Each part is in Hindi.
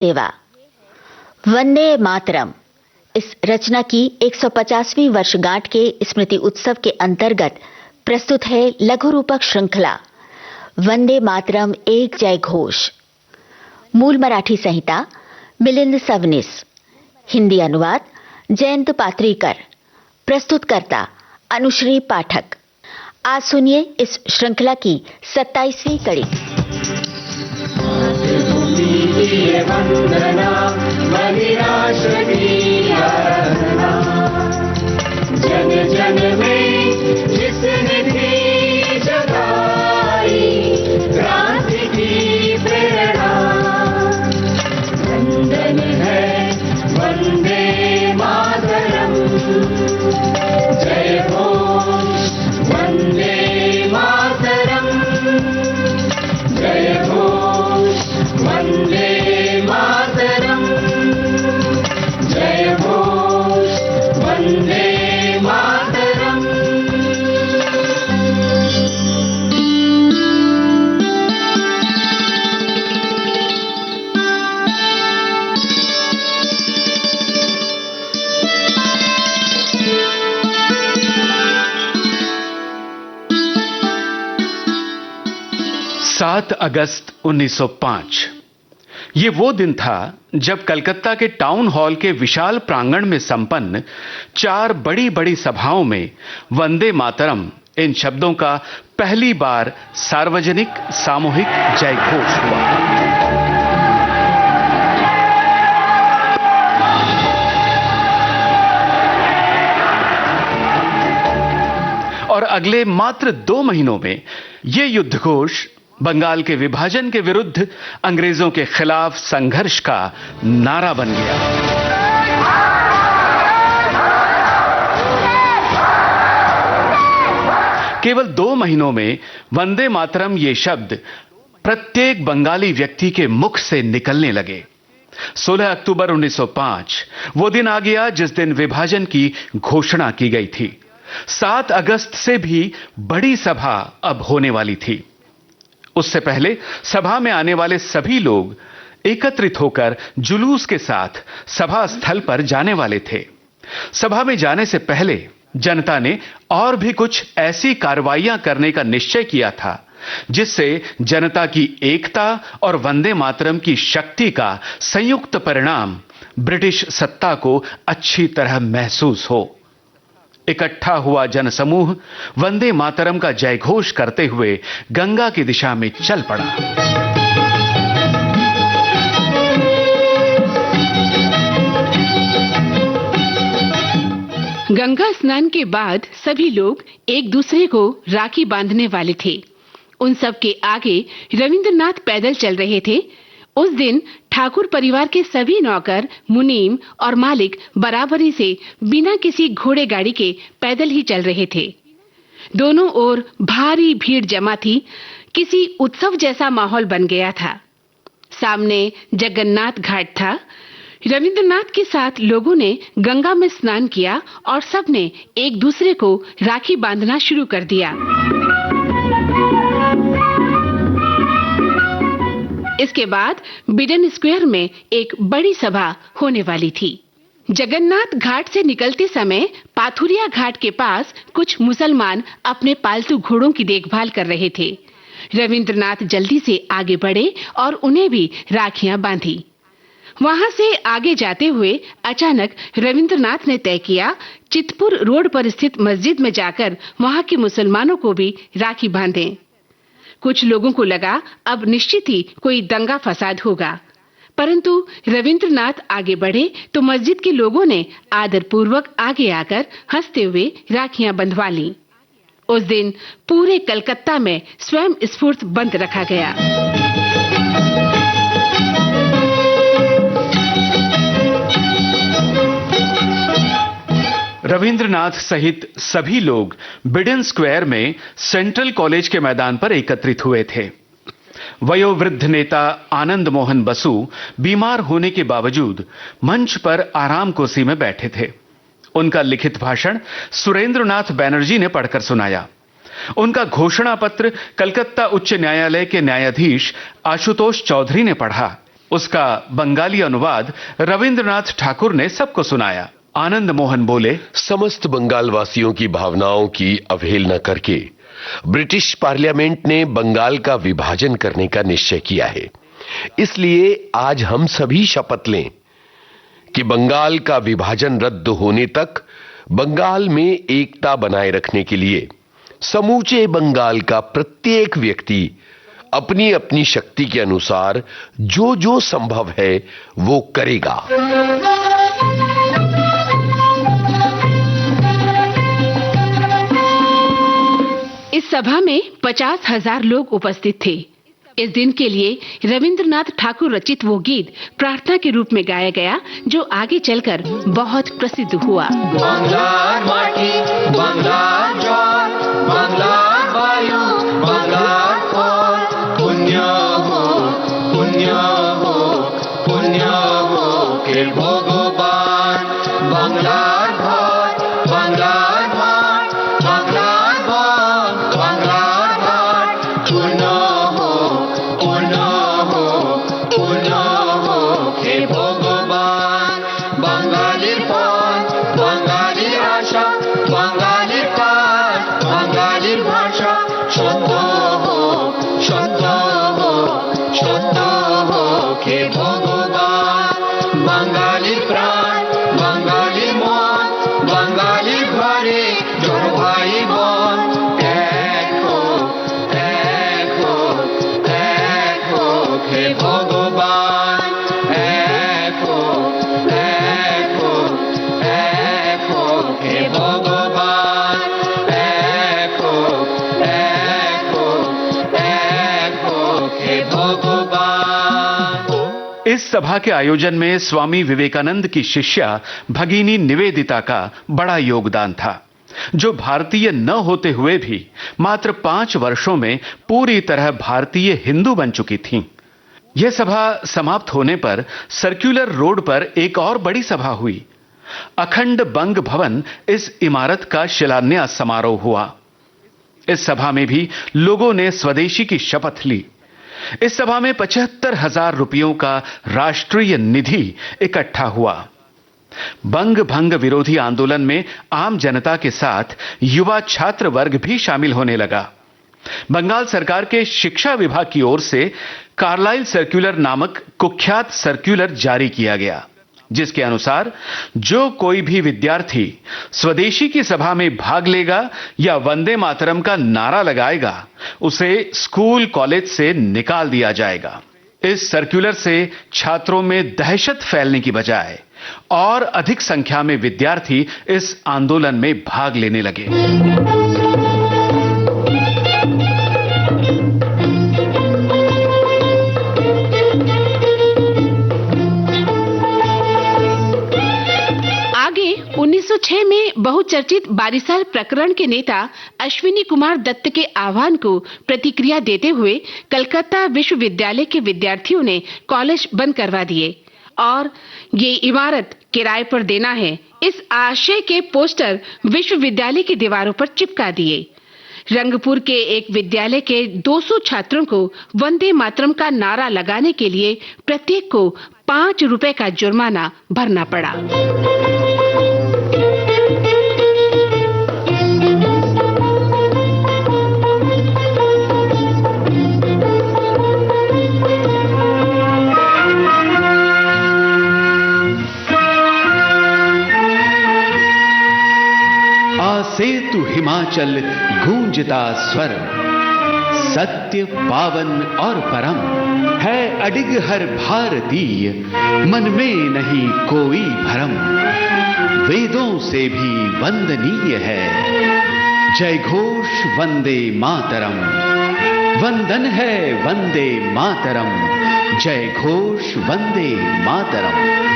सेवा। वंदे मातरम इस रचना की 150वीं वर्षगांठ के स्मृति उत्सव के अंतर्गत प्रस्तुत है लघु रूपक श्रृंखला वंदे मातरम एक जय घोष। मूल मराठी संहिता मिलिंद सवनीस, हिंदी अनुवाद जयंत पात्रीकर, प्रस्तुतकर्ता अनुश्री पाठक। आज सुनिए इस श्रृंखला की 27वीं कड़ी। वंदना बलिराष्ट्र की आराधना, जन जन में जिसने थी जगाई क्रांति की प्रेरणा। वंदन है वंदे मातरम, जय घोष वंदे मातरम, जय घोष वंदे मातरम, जय घोष वंदे मातरम। सात अगस्त 1905 ये वो दिन था जब कलकत्ता के टाउन हॉल के विशाल प्रांगण में संपन्न 4 बड़ी बड़ी सभाओं में वंदे मातरम इन शब्दों का पहली बार सार्वजनिक सामूहिक जय घोष हुआ। और अगले मात्र 2 महीनों में यह युद्ध घोष बंगाल के विभाजन के विरुद्ध अंग्रेजों के खिलाफ संघर्ष का नारा बन गया। केवल 2 महीनों में वंदे मातरम ये शब्द प्रत्येक बंगाली व्यक्ति के मुख से निकलने लगे। 16 अक्टूबर 1905 वो दिन आ गया जिस दिन विभाजन की घोषणा की गई थी। 7 अगस्त से भी बड़ी सभा अब होने वाली थी। उससे पहले सभा में आने वाले सभी लोग एकत्रित होकर जुलूस के साथ सभा स्थल पर जाने वाले थे। सभा में जाने से पहले जनता ने और भी कुछ ऐसी कार्रवाइयां करने का निश्चय किया था जिससे जनता की एकता और वंदे मातरम की शक्ति का संयुक्त परिणाम ब्रिटिश सत्ता को अच्छी तरह महसूस हो। इकट्ठा हुआ जनसमूह वंदे मातरम का जयघोष करते हुए गंगा की दिशा में चल पड़ा। गंगा स्नान के बाद सभी लोग एक दूसरे को राखी बांधने वाले थे। उन सब के आगे रविंद्रनाथ पैदल चल रहे थे। उस दिन ठाकुर परिवार के सभी नौकर, मुनीम और मालिक बराबरी से बिना किसी घोड़े गाड़ी के पैदल ही चल रहे थे। दोनों ओर भारी भीड़ जमा थी। किसी उत्सव जैसा माहौल बन गया था। सामने जगन्नाथ घाट था। रविंद्रनाथ के साथ लोगों ने गंगा में स्नान किया और सबने एक दूसरे को राखी बांधना शुरू कर दिया। इसके बाद बिडन स्क्वायर में एक बड़ी सभा होने वाली थी। जगन्नाथ घाट से निकलते समय पाथुरिया घाट के पास कुछ मुसलमान अपने पालतू घोड़ों की देखभाल कर रहे थे। रविंद्रनाथ जल्दी से आगे बढ़े और उन्हें भी राखियां बांधी। वहां से आगे जाते हुए अचानक रविंद्रनाथ ने तय किया चितपुर रोड पर स्थित मस्जिद में जाकर वहां के मुसलमानों को भी राखी बांधें। कुछ लोगों को लगा अब निश्चित ही कोई दंगा फसाद होगा, परंतु रविंद्रनाथ आगे बढ़े तो मस्जिद के लोगों ने आदर पूर्वक आगे आकर हंसते हुए राखियां बंधवा लीं। उस दिन पूरे कलकत्ता में स्वयं स्फूर्त बंद रखा गया। रविंद्रनाथ सहित सभी लोग बिडन स्क्वायर में सेंट्रल कॉलेज के मैदान पर एकत्रित हुए थे। वयोवृद्ध नेता आनंद मोहन बसु बीमार होने के बावजूद मंच पर आराम कुर्सी में बैठे थे। उनका लिखित भाषण सुरेंद्रनाथ बैनर्जी ने पढ़कर सुनाया। उनका घोषणा पत्र कलकत्ता उच्च न्यायालय के न्यायाधीश आशुतोष चौधरी ने पढ़ा। उसका बंगाली अनुवाद रविंद्रनाथ ठाकुर ने सबको सुनाया। आनंद मोहन बोले, समस्त बंगाल वासियों की भावनाओं की अवहेलना करके ब्रिटिश पार्लियामेंट ने बंगाल का विभाजन करने का निश्चय किया है। इसलिए आज हम सभी शपथ लें कि बंगाल का विभाजन रद्द होने तक बंगाल में एकता बनाए रखने के लिए समूचे बंगाल का प्रत्येक व्यक्ति अपनी अपनी शक्ति के अनुसार जो जो संभव है वो करेगा। इस सभा में 50,000 लोग उपस्थित थे। इस दिन के लिए रविंद्रनाथ ठाकुर रचित वो गीत प्रार्थना के रूप में गाया गया, जो आगे चलकर बहुत प्रसिद्ध हुआ। बांग्लार माटी, बांग्लार जल, बांग्लार वायु, बांग्लार फल, पुण्य हो, पुण्य हो, पुण्य हो के भगवान। बांग्लार भात, बांग्लार भात, बांग्लार भात, बांग्लार भात, पुण्य हो, पुण्य हो, पुण्य हो के भगवान। बांगाली फल, बांगाली आशा, बांगाली काज, बांगाली भाषा, शुद्ध हो, शुद्ध हो, शुद्ध हो के भगवान। बांगाली प्राण, बांगाली मन, बांगाली घरे जोर भाई বোন। এক हो, এক हो, এক हो হে ভগবান। এক हो, এক हो, এক हो হে ভগবান। এক हो, এক हो, এক हो হে भगवान। इस सभा के आयोजन में स्वामी विवेकानंद की शिष्या भगिनी निवेदिता का बड़ा योगदान था, जो भारतीय न होते हुए भी मात्र 5 वर्षों में पूरी तरह भारतीय हिंदू बन चुकी थीं। यह सभा समाप्त होने पर सर्कुलर रोड पर एक और बड़ी सभा हुई। अखंड बंग भवन, इस इमारत का शिलान्यास समारोह हुआ। इस सभा में भी लोगों ने स्वदेशी की शपथ ली। इस सभा में 75,000 रुपयों का राष्ट्रीय निधि इकट्ठा हुआ। बंग भंग विरोधी आंदोलन में आम जनता के साथ युवा छात्र वर्ग भी शामिल होने लगा। बंगाल सरकार के शिक्षा विभाग की ओर से कार्लाइल सर्कुलर नामक कुख्यात सर्कुलर जारी किया गया, जिसके अनुसार जो कोई भी विद्यार्थी स्वदेशी की सभा में भाग लेगा या वंदे मातरम का नारा लगाएगा, उसे स्कूल कॉलेज से निकाल दिया जाएगा। इस सर्कुलर से छात्रों में दहशत फैलने की बजाय और अधिक संख्या में विद्यार्थी इस आंदोलन में भाग लेने लगे। आगे 1906 में बहुचर्चित बारिसाल प्रकरण के नेता अश्विनी कुमार दत्त के आह्वान को प्रतिक्रिया देते हुए कलकत्ता विश्वविद्यालय के विद्यार्थियों ने कॉलेज बंद करवा दिए और ये इमारत किराए पर देना है, इस आशय के पोस्टर विश्वविद्यालय की दीवारों पर चिपका दिए। रंगपुर के एक विद्यालय के 200 छात्रों को वंदे मातरम का नारा लगाने के लिए प्रत्येक को 5 रुपए का जुर्माना भरना पड़ा। सेतु हिमाचल गूंजता स्वर, सत्य पावन और परम है अडिग हर भारतीय, मन में नहीं कोई भरम, वेदों से भी वंदनीय है, जय घोष वंदे मातरम, वंदन है वंदे मातरम, जय घोष वंदे मातरम।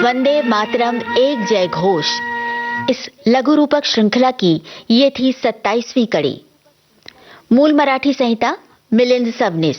वंदे मातरम एक जय घोष, इस लघु रूपक श्रृंखला की ये थी 27वीं कड़ी। मूल मराठी संहिता मिलिंद सबनिस,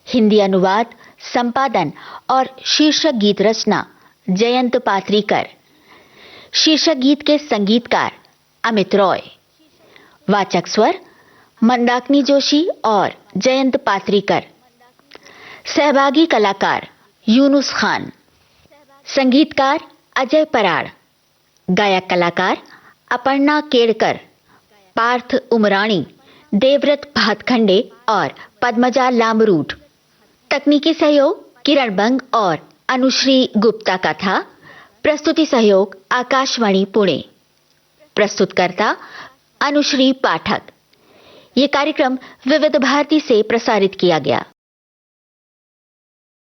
हिंदी अनुवाद, संपादन और शीर्षक गीत रचना जयंत पात्रीकर। शीर्षक गीत के संगीतकार अमित रॉय। वाचक स्वर मंदाकिनी जोशी और जयंत पात्रीकर। सहभागी कलाकार यूनुस खान। संगीतकार अजय पराड़। गायक कलाकार अपर्णा केड़कर, पार्थ उमराणी, देवव्रत भातखंडे और पद्मजा लामरूट। तकनीकी सहयोग किरण बंग और अनुश्री गुप्ता का था। प्रस्तुति सहयोग आकाशवाणी पुणे। प्रस्तुतकर्ता अनुश्री पाठक। यह कार्यक्रम विविध भारती से प्रसारित किया गया।